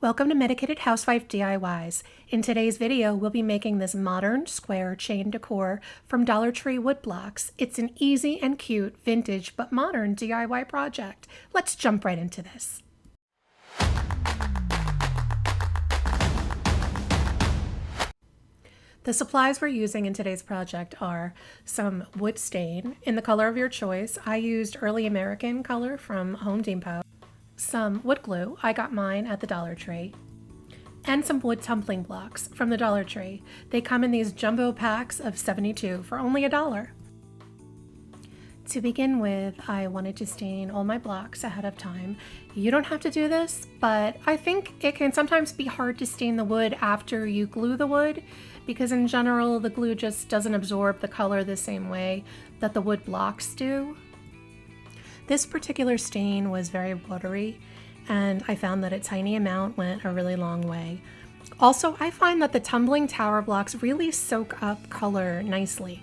Welcome to Medicated Housewife DIYs. In today's video, we'll be making this modern square chain decor from Dollar Tree wood blocks. It's an easy and cute, vintage, but modern DIY project. Let's jump right into this. The supplies we're using in today's project are some wood stain in the color of your choice. I used Early American color from Home Depot. Some wood glue, I got mine at the Dollar Tree, and some wood tumbling blocks from the Dollar Tree. They come in these jumbo packs of 72 for only $1. To begin with, I wanted to stain all my blocks ahead of time. You don't have to do this, but I think it can sometimes be hard to stain the wood after you glue the wood, because in general, the glue just doesn't absorb the color the same way that the wood blocks do. This particular stain was very watery, and I found that a tiny amount went a really long way. Also, I find that the Tumbling Tower blocks really soak up color nicely.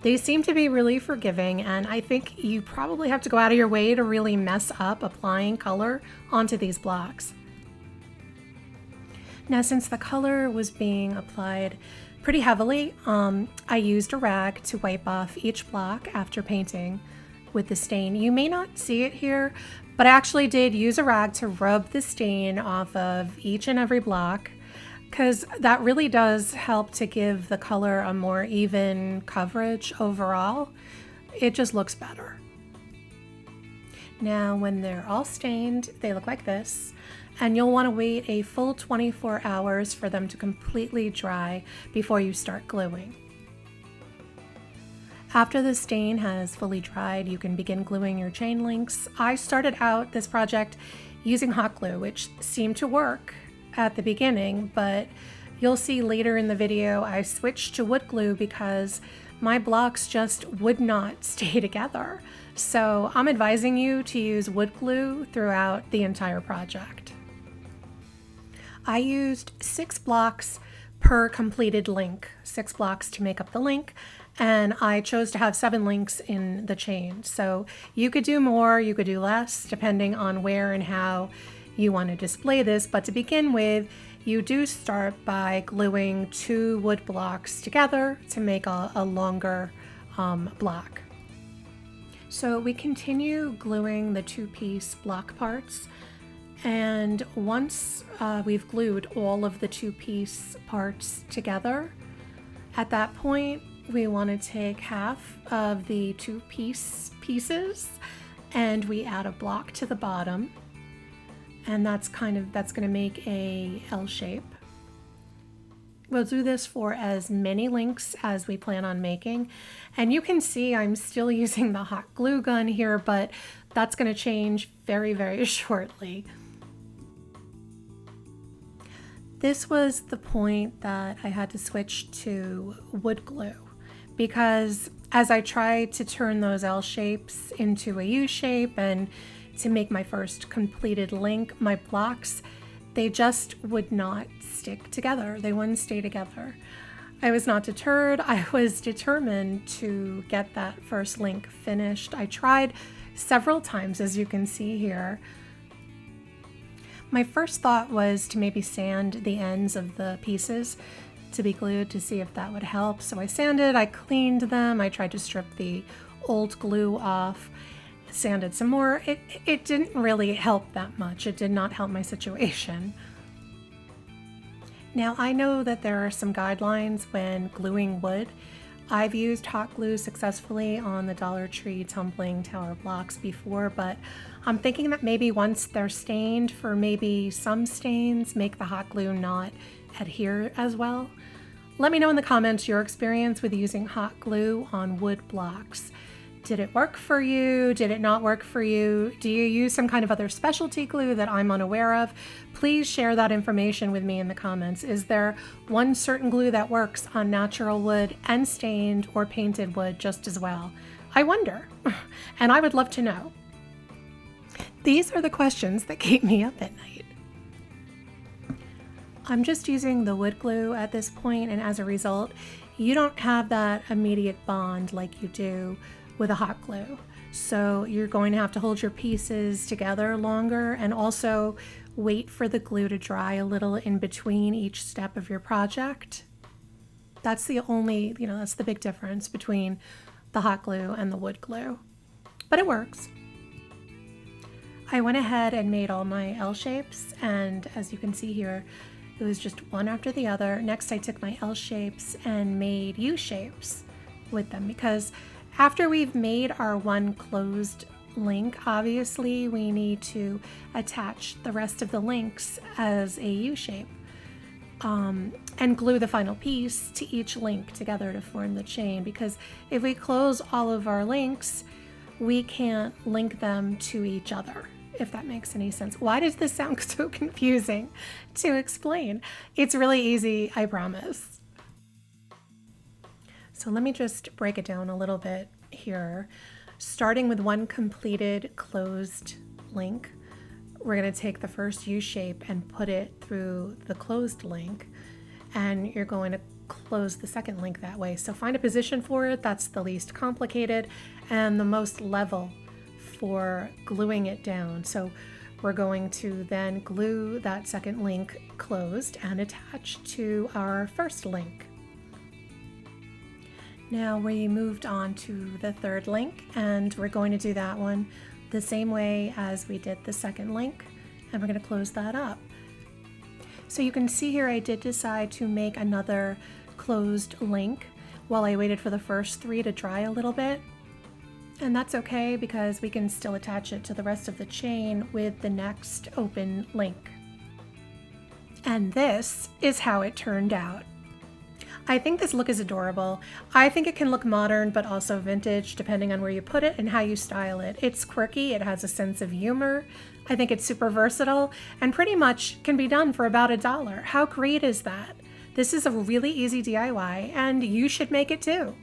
They seem to be really forgiving, and I think you probably have to go out of your way to really mess up applying color onto these blocks. Now, since the color was being applied pretty heavily, I used a rag to wipe off each block after painting with the stain. You may not see it here, but I actually did use a rag to rub the stain off of each and every block, because that really does help to give the color a more even coverage overall. It just looks better. Now, when they're all stained, they look like this, and you'll want to wait a full 24 hours for them to completely dry before you start gluing. After the stain has fully dried, you can begin gluing your chain links. I started out this project using hot glue, which seemed to work at the beginning, but you'll see later in the video I switched to wood glue because my blocks just would not stay together. So I'm advising you to use wood glue throughout the entire project. I used 6 blocks per completed link, 6 blocks to make up the link, and I chose to have 7 links in the chain. So you could do more, you could do less, depending on where and how you want to display this. But to begin with, you do start by gluing 2 wood blocks together to make a longer block. So we continue gluing the 2-piece block parts. And once we've glued all of the 2-piece parts together, at that point, we want to take half of the 2-piece pieces and we add a block to the bottom, and that's going to make a L shape. We'll do this for as many links as we plan on making, and you can see I'm still using the hot glue gun here, but that's going to change very, very shortly. This was the point that I had to switch to wood glue, because as I tried to turn those L shapes into a U shape and to make my first completed link, my blocks, they just would not stick together. They wouldn't stay together. I was not deterred. I was determined to get that first link finished. I tried several times, as you can see here. My first thought was to maybe sand the ends of the pieces to be glued to see if that would help. So I sanded, I cleaned them, I tried to strip the old glue off, sanded some more. It didn't really help that much. It did not help my situation. Now, I know that there are some guidelines when gluing wood. I've used hot glue successfully on the Dollar Tree Tumbling Tower blocks before, but I'm thinking that maybe once they're stained, for maybe some stains, make the hot glue not adhere as well. Let me know in the comments your experience with using hot glue on wood blocks. Did it work for you? Did it not work for you? Do you use some kind of other specialty glue that I'm unaware of? Please share that information with me in the comments. Is there one certain glue that works on natural wood and stained or painted wood just as well? I wonder, and I would love to know. These are the questions that keep me up at night. I'm just using the wood glue at this point, and as a result, you don't have that immediate bond like you do with a hot glue. So you're going to have to hold your pieces together longer, and also wait for the glue to dry a little in between each step of your project. That's the only, that's the big difference between the hot glue and the wood glue. But it works. I went ahead and made all my L shapes, and as you can see here, it was just one after the other. Next, I took my L shapes and made U shapes with them, because after we've made our one closed link, obviously we need to attach the rest of the links as a U shape, and glue the final piece to each link together to form the chain, because if we close all of our links, we can't link them to each other, if that makes any sense. Why does this sound so confusing to explain? It's really easy, I promise. So let me just break it down a little bit here. Starting with one completed closed link, we're going to take the first U shape and put it through the closed link, and you're going to close the second link that way. So find a position for it that's the least complicated and the most level for gluing it down. So we're going to then glue that second link closed and attached to our first link. Now we moved on to the third link, and we're going to do that one the same way as we did the second link, and we're going to close that up. So you can see here I did decide to make another closed link while I waited for the first three to dry a little bit. And that's okay, because we can still attach it to the rest of the chain with the next open link. And this is how it turned out. I think this look is adorable. I think it can look modern but also vintage depending on where you put it and how you style it. It's quirky, it has a sense of humor. I think it's super versatile and pretty much can be done for about $1. How great is that? This is a really easy DIY and you should make it too.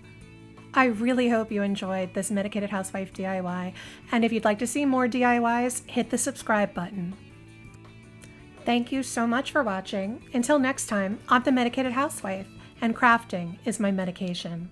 I really hope you enjoyed this Medicated Housewife DIY, and if you'd like to see more DIYs, hit the subscribe button. Thank you so much for watching. Until next time, I'm the Medicated Housewife, and crafting is my medication.